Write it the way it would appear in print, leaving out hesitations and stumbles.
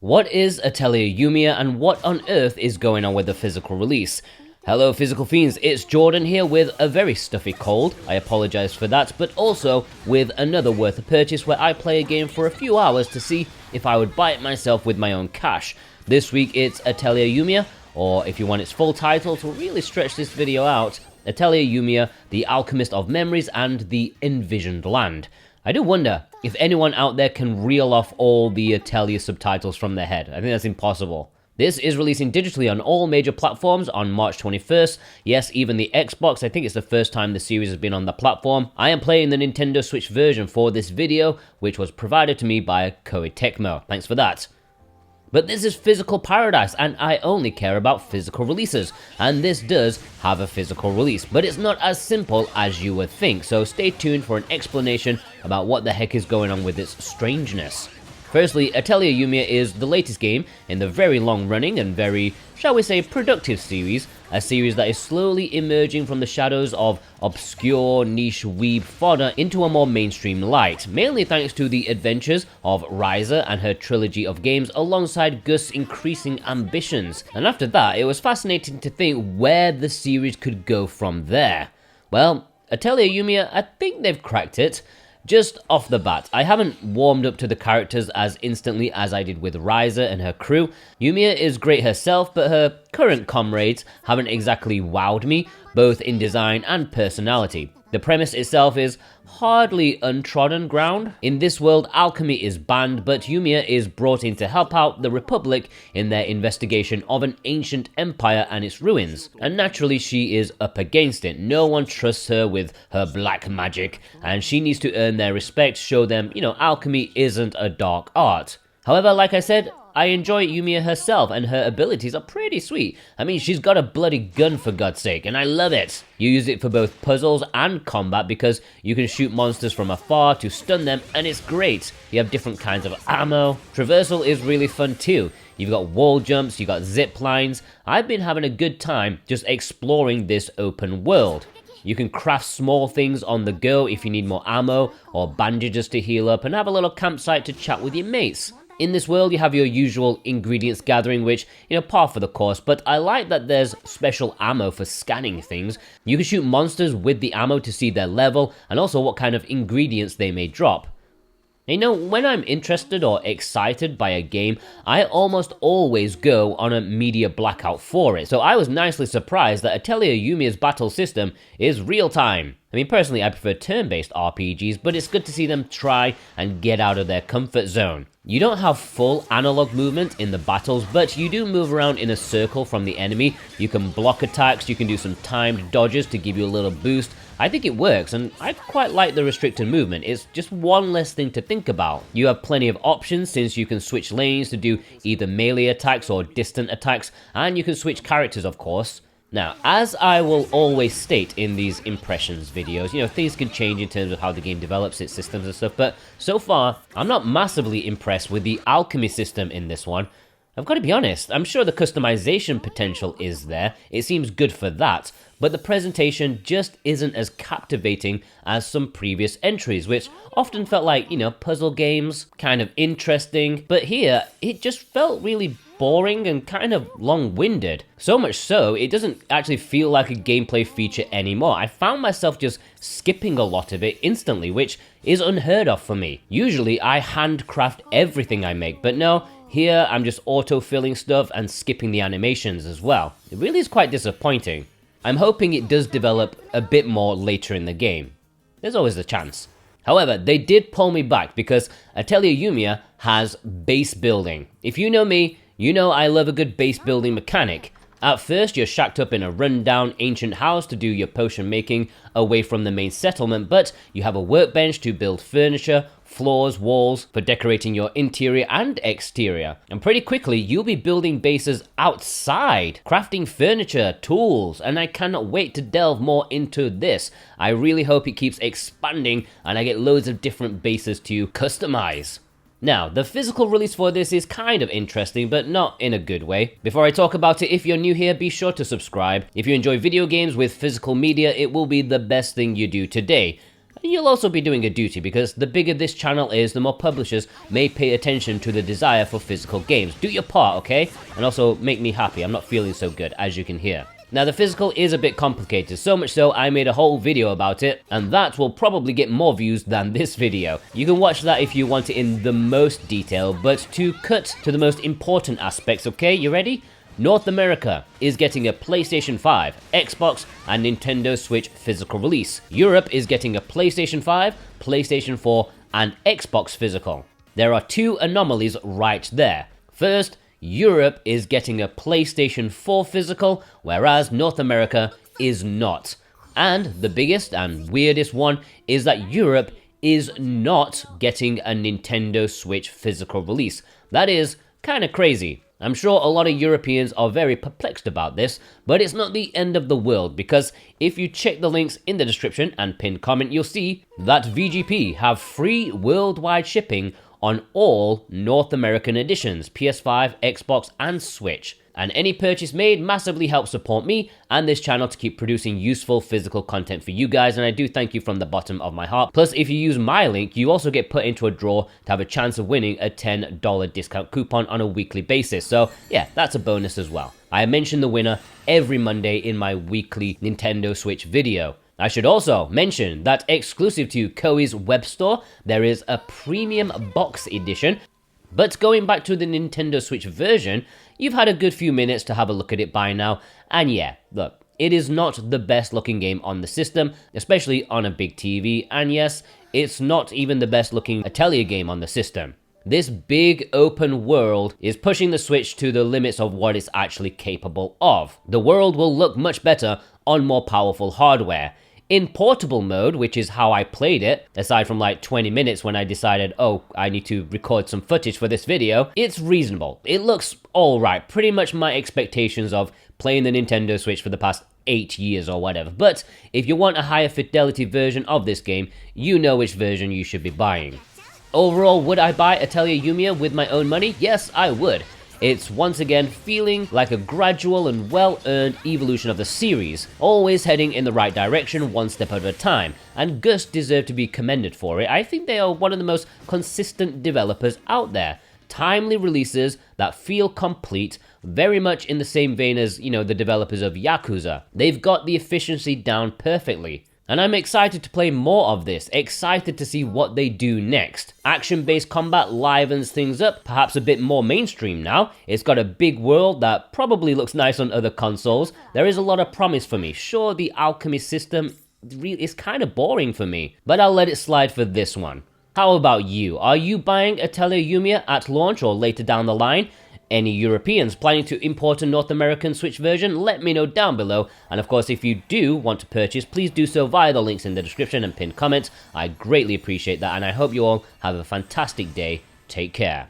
What is Atelier Yumia and what on earth is going on with the physical release? Hello physical fiends, it's Jordan here with a very stuffy cold, I apologise for that, but also with another worth of purchase where I play a game for a few hours to see if I would buy it myself with my own cash. This week it's Atelier Yumia, or if you want its full title to really stretch this video out, Atelier Yumia, the Alchemist of Memories and the Envisioned Land. I do wonder if anyone out there can reel off all the Atelier subtitles from their head. I think that's impossible. This is releasing digitally on all major platforms on March 21st. Yes, even the Xbox. I think it's the first time the series has been on the platform. I am playing the Nintendo Switch version for this video, which was provided to me by Koei Tecmo. Thanks for that. But this is physical paradise, and I only care about physical releases, and this does have a physical release, but it's not as simple as you would think, so stay tuned for an explanation about what the heck is going on with its strangeness. Firstly, Atelier Yumia is the latest game in the very long-running and very, shall we say, productive series, a series that is slowly emerging from the shadows of obscure niche weeb fodder into a more mainstream light, mainly thanks to the adventures of Ryza and her trilogy of games alongside Gust's increasing ambitions. And after that, it was fascinating to think where the series could go from there. Well, Atelier Yumia, I think they've cracked it. Just off the bat, I haven't warmed up to the characters as instantly as I did with Ryza and her crew. Yumia is great herself, but her current comrades haven't exactly wowed me, both in design and personality. The premise itself is hardly untrodden ground. In this world, alchemy is banned, but Yumia is brought in to help out the Republic in their investigation of an ancient empire and its ruins. And naturally, she is up against it. No one trusts her with her black magic, and she needs to earn their respect, show them, alchemy isn't a dark art. However, like I said, I enjoy Yumia herself, and her abilities are pretty sweet. I mean, she's got a bloody gun for God's sake, and I love it. You use it for both puzzles and combat because you can shoot monsters from afar to stun them, and it's great. You have different kinds of ammo. Traversal is really fun too. You've got wall jumps, you've got zip lines. I've been having a good time just exploring this open world. You can craft small things on the go if you need more ammo or bandages to heal up, and have a little campsite to chat with your mates. In this world, you have your usual ingredients gathering, which, par for the course, but I like that there's special ammo for scanning things. You can shoot monsters with the ammo to see their level, and also what kind of ingredients they may drop. When I'm interested or excited by a game, I almost always go on a media blackout for it, so I was nicely surprised that Atelier Yumia's battle system is real-time. Personally, I prefer turn-based RPGs, but it's good to see them try and get out of their comfort zone. You don't have full analog movement in the battles, but you do move around in a circle from the enemy. You can block attacks, you can do some timed dodges to give you a little boost. I think it works, and I quite like the restricted movement. It's just one less thing to think about. You have plenty of options since you can switch lanes to do either melee attacks or distant attacks, and you can switch characters, of course. Now, as I will always state in these impressions videos, things can change in terms of how the game develops its systems and stuff, but so far, I'm not massively impressed with the alchemy system in this one. I've got to be honest, I'm sure the customization potential is there, it seems good for that, but the presentation just isn't as captivating as some previous entries, which often felt like, puzzle games, kind of interesting, but here, it just felt really boring and kind of long-winded. So much so, it doesn't actually feel like a gameplay feature anymore. I found myself just skipping a lot of it instantly, which is unheard of for me. Usually, I handcraft everything I make, but no, here I'm just auto-filling stuff and skipping the animations as well. It really is quite disappointing. I'm hoping it does develop a bit more later in the game. There's always the chance. However, they did pull me back because Atelier Yumia has base building. If you know me, you know I love a good base building mechanic. At first, you're shacked up in a rundown ancient house to do your potion making away from the main settlement, but you have a workbench to build furniture, floors, walls for decorating your interior and exterior. And pretty quickly, you'll be building bases outside, crafting furniture, tools, and I cannot wait to delve more into this. I really hope it keeps expanding and I get loads of different bases to customize. Now, the physical release for this is kind of interesting, but not in a good way. Before I talk about it, if you're new here, be sure to subscribe. If you enjoy video games with physical media, it will be the best thing you do today. you'll also be doing a duty, because the bigger this channel is, the more publishers may pay attention to the desire for physical games. Do your part, okay? And also make me happy. I'm not feeling so good, as you can hear. Now, the physical is a bit complicated, so much so I made a whole video about it, and that will probably get more views than this video. You can watch that if you want it in the most detail, but to cut to the most important aspects, okay? You ready? North America is getting a PlayStation 5, Xbox, and Nintendo Switch physical release. Europe is getting a PlayStation 5, PlayStation 4, and Xbox physical. There are two anomalies right there. First, Europe is getting a PlayStation 4 physical, whereas North America is not. And the biggest and weirdest one is that Europe is not getting a Nintendo Switch physical release. That is kinda crazy. I'm sure a lot of Europeans are very perplexed about this, but it's not the end of the world, because if you check the links in the description and pinned comment, you'll see that VGP have free worldwide shipping on all North American editions, PS5, Xbox, and Switch. And any purchase made massively helps support me and this channel to keep producing useful physical content for you guys, and I do thank you from the bottom of my heart. Plus, if you use my link, you also get put into a draw to have a chance of winning a $10 discount coupon on a weekly basis. So yeah, that's a bonus as well. I mention the winner every Monday in my weekly Nintendo Switch video. I should also mention that exclusive to Koei's web store, there is a premium box edition. But going back to the Nintendo Switch version, you've had a good few minutes to have a look at it by now, and yeah, look, it is not the best looking game on the system, especially on a big TV, and yes, it's not even the best looking Atelier game on the system. This big open world is pushing the Switch to the limits of what it's actually capable of. The world will look much better on more powerful hardware. In portable mode, which is how I played it, aside from like 20 minutes when I decided, oh, I need to record some footage for this video, it's reasonable. It looks alright, pretty much my expectations of playing the Nintendo Switch for the past 8 years or whatever. But if you want a higher fidelity version of this game, you know which version you should be buying. Overall, would I buy Atelier Yumia with my own money? Yes, I would. It's once again feeling like a gradual and well-earned evolution of the series, always heading in the right direction one step at a time, and Gust deserve to be commended for it. I think they are one of the most consistent developers out there. Timely releases that feel complete, very much in the same vein as, the developers of Yakuza. They've got the efficiency down perfectly. And I'm excited to play more of this, excited to see what they do next. Action-based combat livens things up, perhaps a bit more mainstream now. It's got a big world that probably looks nice on other consoles. There is a lot of promise for me. Sure, the Alchemy system is kind of boring for me, but I'll let it slide for this one. How about you? Are you buying Atelier Yumia at launch or later down the line? Any Europeans planning to import a North American Switch version? Let me know down below. And of course, if you do want to purchase, please do so via the links in the description and pinned comments. I greatly appreciate that, and I hope you all have a fantastic day. Take care.